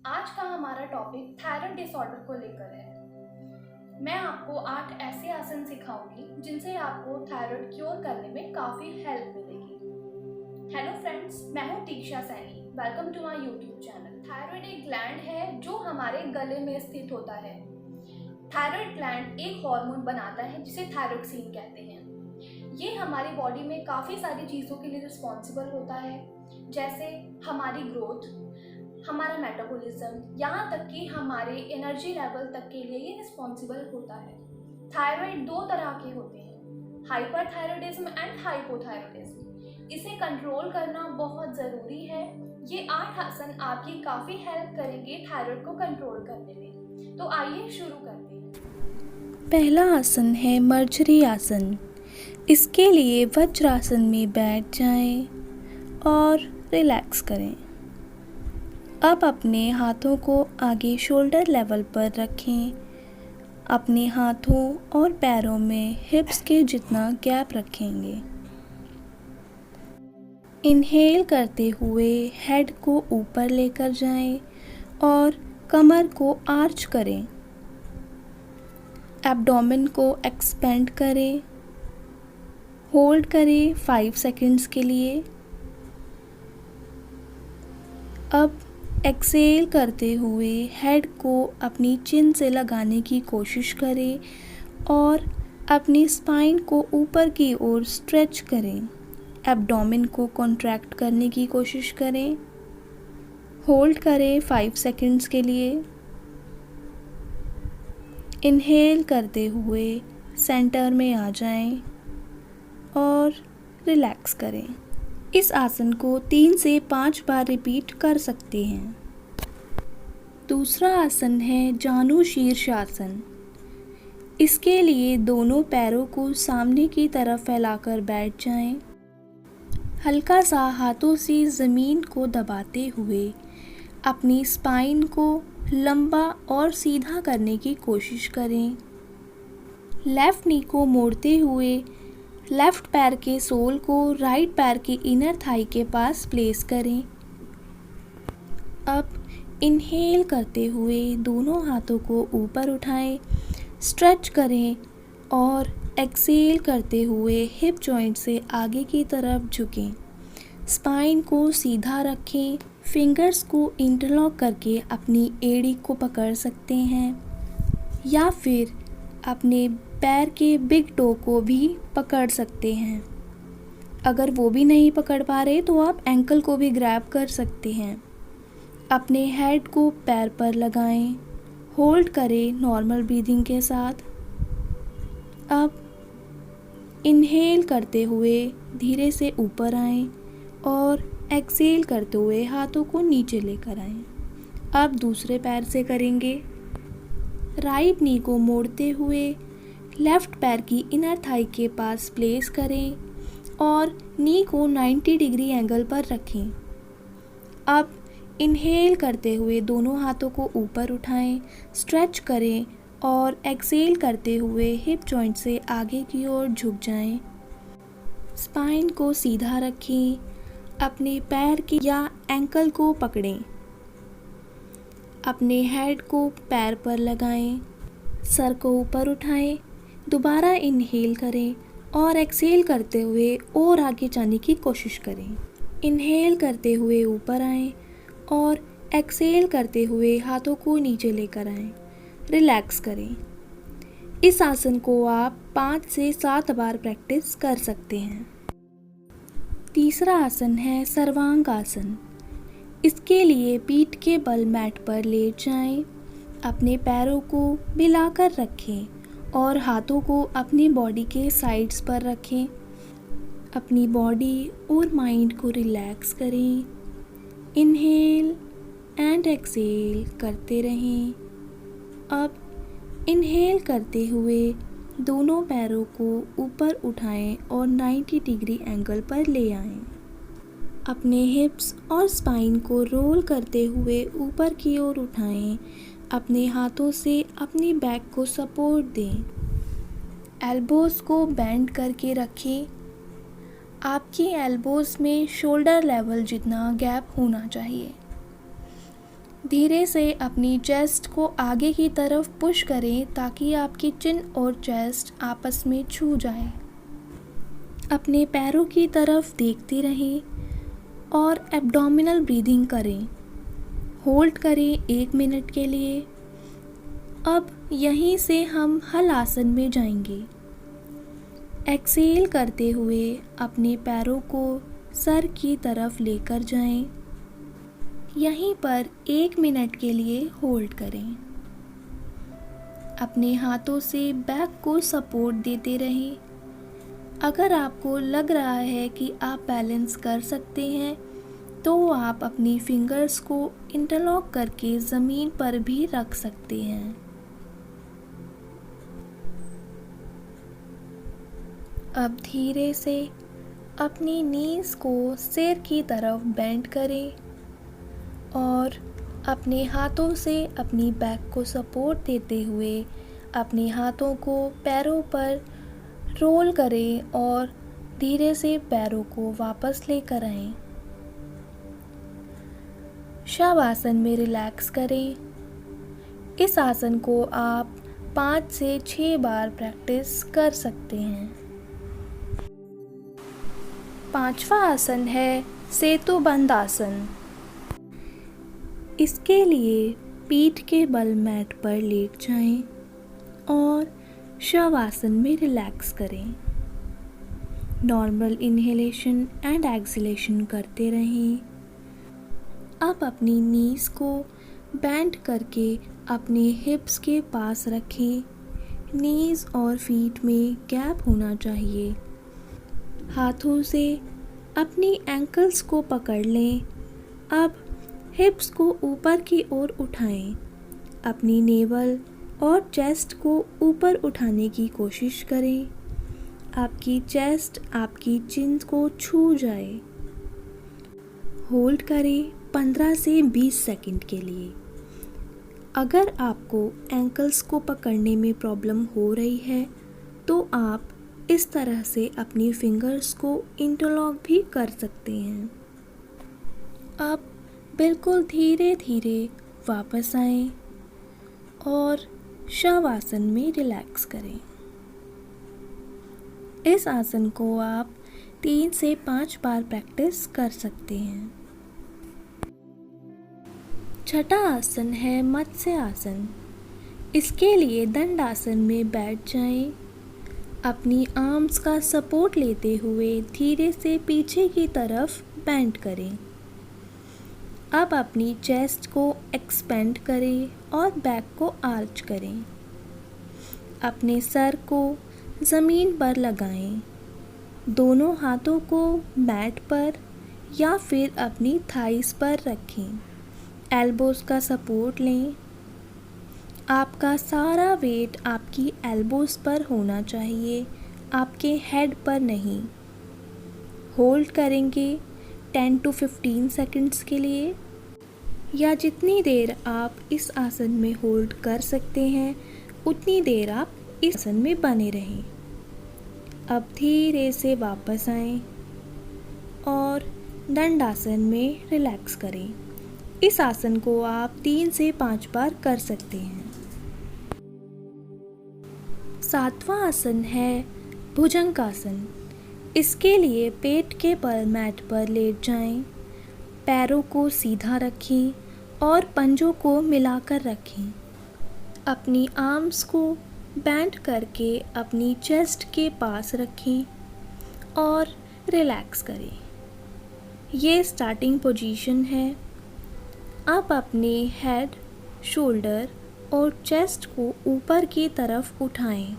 आज का हमारा टॉपिक थायराइड डिसऑर्डर को लेकर है। मैं आपको 8 ऐसे आसन सिखाऊंगी जिनसे आपको थायराइड क्योर करने में काफ़ी हेल्प मिलेगी। हेलो फ्रेंड्स, मैं हूँ Tiksha Saini. Welcome to my YouTube channel. Thyroid एक ग्लैंड है जो हमारे गले में स्थित होता है। थायराइड ग्लैंड एक हार्मोन बनाता है जिसे थायरोक्सिन कहते हैं। ये हमारी बॉडी में काफ़ी सारी चीज़ों के लिए रिस्पॉन्सिबल होता है, जैसे हमारी ग्रोथ, हमारा मेटाबॉलिज्म, यहाँ तक कि हमारे एनर्जी लेवल तक के लिए ये रिस्पॉन्सिबल होता है। थायराइड दो तरह के होते हैं, हाइपरथायरॉयडिज्म एंड हाइपोथायरॉयडिज्म। इसे कंट्रोल करना बहुत ज़रूरी है। ये 8 आसन आपकी काफ़ी हेल्प करेंगे थायराइड को कंट्रोल करने में। तो आइए शुरू करते हैं। पहला आसन है मर्जरी आसन। इसके लिए वज्रासन में बैठ जाएं और रिलैक्स करें। अब अपने हाथों को आगे शोल्डर लेवल पर रखें। अपने हाथों और पैरों में हिप्स के जितना गैप रखेंगे। इनहेल करते हुए हेड को ऊपर लेकर जाएं और कमर को आर्च करें। एब्डोमेन को एक्सपेंड करें। होल्ड करें 5 सेकंड्स के लिए। अब एक्सेल करते हुए हेड को अपनी चिन से लगाने की कोशिश करें और अपनी स्पाइन को ऊपर की ओर स्ट्रेच करें। एब्डोमेन को कॉन्ट्रैक्ट करने की कोशिश करें। होल्ड करें 5 सेकंड्स के लिए। इनहेल करते हुए सेंटर में आ जाएं और रिलैक्स करें। इस आसन को 3 से 5 बार रिपीट कर सकते हैं। दूसरा आसन है जानु शीर्षासन। इसके लिए दोनों पैरों को सामने की तरफ फैलाकर बैठ जाएं। हल्का सा हाथों से ज़मीन को दबाते हुए अपनी स्पाइन को लंबा और सीधा करने की कोशिश करें। लेफ़्ट नी को मोड़ते हुए लेफ़्ट पैर के सोल को राइट पैर के इनर थाई के पास प्लेस करें। अब इनहेल करते हुए दोनों हाथों को ऊपर उठाएं, स्ट्रेच करें और एक्सेल करते हुए हिप जॉइंट से आगे की तरफ झुकें। स्पाइन को सीधा रखें। फिंगर्स को इंटरलॉक करके अपनी एड़ी को पकड़ सकते हैं या फिर अपने पैर के बिग टो को भी पकड़ सकते हैं। अगर वो भी नहीं पकड़ पा रहे तो आप एंकल को भी ग्रैब कर सकते हैं। अपने हेड को पैर पर लगाएं। होल्ड करें नॉर्मल ब्रीदिंग के साथ। अब इनहेल करते हुए धीरे से ऊपर आएं और एक्सेल करते हुए हाथों को नीचे लेकर आएं। अब दूसरे पैर से करेंगे। राइट नी को मोड़ते हुए लेफ़्ट पैर की इनर थाई के पास प्लेस करें और नी को 90 डिग्री एंगल पर रखें। अब इनहेल करते हुए दोनों हाथों को ऊपर उठाएं, स्ट्रेच करें और एक्सेल करते हुए हिप जॉइंट से आगे की ओर झुक जाएं। स्पाइन को सीधा रखें। अपने पैर की या एंकल को पकड़ें। अपने हेड को पैर पर लगाएं, सर को ऊपर उठाएं, दोबारा इनहेल करें और एक्सेल करते हुए और आगे जाने की कोशिश करें। इनहेल करते हुए ऊपर आएं और एक्सेल करते हुए हाथों को नीचे लेकर आएं। रिलैक्स करें। इस आसन को आप 5 से 7 बार प्रैक्टिस कर सकते हैं। तीसरा आसन है सर्वांग आसन। इसके लिए पीठ के बल मैट पर लेट जाएं। अपने पैरों को मिलाकर रखें और हाथों को अपनी बॉडी के साइड्स पर रखें। अपनी बॉडी और माइंड को रिलैक्स करें। इनहेल एंड एक्सेल करते रहें। अब इनहेल करते हुए दोनों पैरों को ऊपर उठाएं और 90 डिग्री एंगल पर ले आएं। अपने हिप्स और स्पाइन को रोल करते हुए ऊपर की ओर उठाएं। अपने हाथों से अपनी बैक को सपोर्ट दें। एल्बोज़ को बेंड करके रखें। आपकी एल्बोज़ में शोल्डर लेवल जितना गैप होना चाहिए। धीरे से अपनी चेस्ट को आगे की तरफ पुश करें ताकि आपकी चिन और चेस्ट आपस में छू जाए। अपने पैरों की तरफ देखते रहें और एब्डोमिनल ब्रीदिंग करें। होल्ड करें 1 मिनट के लिए। अब यहीं से हम हल आसन में जाएंगे। एक्सेल करते हुए अपने पैरों को सर की तरफ लेकर जाएं। यहीं पर 1 मिनट के लिए होल्ड करें। अपने हाथों से बैक को सपोर्ट देते रहें। अगर आपको लग रहा है कि आप बैलेंस कर सकते हैं तो आप अपनी फिंगर्स को इंटरलॉक करके ज़मीन पर भी रख सकते हैं। अब धीरे से अपनी नीज़ को सिर की तरफ बेंड करें और अपने हाथों से अपनी बैक को सपोर्ट देते हुए अपने हाथों को पैरों पर रोल करें और धीरे से पैरों को वापस लेकर आएं। शवासन में रिलैक्स करें। इस आसन को आप 5 से 6 बार प्रैक्टिस कर सकते हैं। 5वां आसन है सेतुबंध आसन। इसके लिए पीठ के बल मैट पर लेट जाएं और शवासन में रिलैक्स करें। नॉर्मल इन्हेलेशन एंड एक्सहेलेशन करते रहें। अब अपनी नीज़ को बेंड करके अपने हिप्स के पास रखें। नीज़ और फीट में गैप होना चाहिए। हाथों से अपनी एंकल्स को पकड़ लें। अब हिप्स को ऊपर की ओर उठाएं। अपनी नेवल और चेस्ट को ऊपर उठाने की कोशिश करें। आपकी चेस्ट आपकी चिन को छू जाए। होल्ड करें 15 से 20 सेकंड के लिए। अगर आपको एंकल्स को पकड़ने में प्रॉब्लम हो रही है तो आप इस तरह से अपनी फिंगर्स को इंटरलॉक भी कर सकते हैं। अब बिल्कुल धीरे धीरे वापस आएं और शवासन में रिलैक्स करें। इस आसन को आप 3 से 5 बार प्रैक्टिस कर सकते हैं। 6वां आसन है मत्स्य आसन। इसके लिए दंडासन में बैठ जाएं। अपनी आर्म्स का सपोर्ट लेते हुए धीरे से पीछे की तरफ बेंड करें। अब अपनी चेस्ट को एक्सपेंड करें और बैक को आर्च करें। अपने सर को ज़मीन पर लगाएं। दोनों हाथों को मैट पर या फिर अपनी थाइस पर रखें। एल्बोज़ का सपोर्ट लें। आपका सारा वेट आपकी एल्बोज़ पर होना चाहिए, आपके हेड पर नहीं। होल्ड करेंगे 10 to 15 सेकंड्स के लिए, या जितनी देर आप इस आसन में होल्ड कर सकते हैं उतनी देर आप इस आसन में बने रहें। अब धीरे से वापस आएं और दंडासन में रिलैक्स करें। इस आसन को आप 3 से 5 बार कर सकते हैं। 7वां आसन है भुजंगासन। इसके लिए पेट के बल मैट पर लेट जाएं। पैरों को सीधा रखें और पंजों को मिलाकर रखें। अपनी आर्म्स को बेंड करके अपनी चेस्ट के पास रखें और रिलैक्स करें। ये स्टार्टिंग पोजीशन है। आप अपने हेड, शोल्डर और चेस्ट को ऊपर की तरफ उठाएं।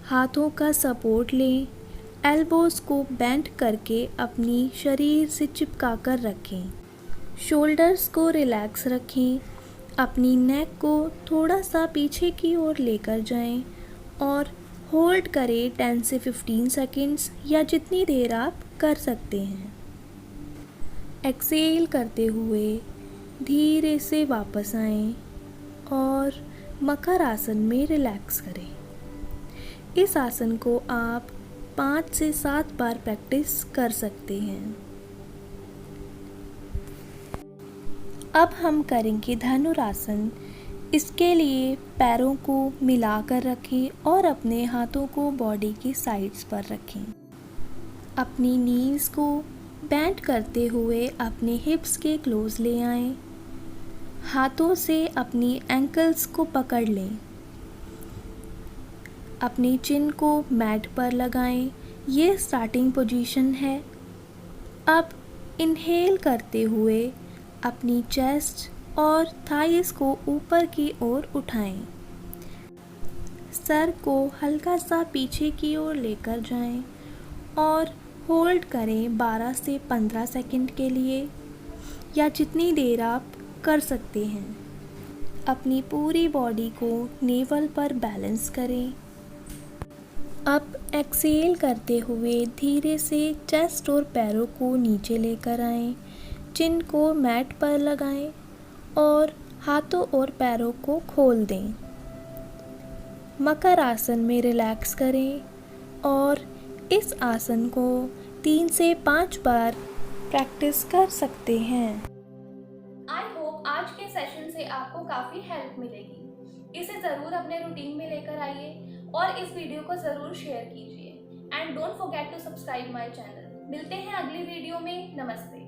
हाथों का सपोर्ट लें। एल्बोज़ को बेंड करके अपनी शरीर से चिपका कर रखें। शोल्डर्स को रिलैक्स रखें। अपनी नेक को थोड़ा सा पीछे की ओर लेकर जाएं और होल्ड करें 10 से 15 सेकंड्स या जितनी देर आप कर सकते हैं। एक्सेल करते हुए धीरे से वापस आएं और मकर आसन में रिलैक्स करें। इस आसन को आप 5 से 7 बार प्रैक्टिस कर सकते हैं। अब हम करेंगे धनुरासन। इसके लिए पैरों को मिलाकर रखें और अपने हाथों को बॉडी की साइड्स पर रखें। अपनी नीज़ को बेंड करते हुए अपने हिप्स के क्लोज ले आएं। हाथों से अपनी एंकल्स को पकड़ लें। अपनी चिन को मैट पर लगाएं। ये स्टार्टिंग पोजीशन है। अब इनहेल करते हुए अपनी चेस्ट और थाइस को ऊपर की ओर उठाएं। सर को हल्का सा पीछे की ओर लेकर जाएं और होल्ड करें 12 से 15 सेकंड के लिए, या जितनी देर आप कर सकते हैं। अपनी पूरी बॉडी को नेवल पर बैलेंस करें। अब एक्सेल करते हुए धीरे से चेस्ट और पैरों को नीचे लेकर आएं। चिन को मैट पर लगाएं और हाथों और पैरों को खोल दें। मकर आसन में रिलैक्स करें और इस आसन को 3 से 5 बार प्रैक्टिस कर सकते हैं। आई होप आज के सेशन से आपको काफ़ी हेल्प मिलेगी। इसे ज़रूर अपने रूटीन में लेकर आइए और इस वीडियो को ज़रूर शेयर कीजिए। And don't forget to subscribe my channel. मिलते हैं अगली वीडियो में। नमस्ते।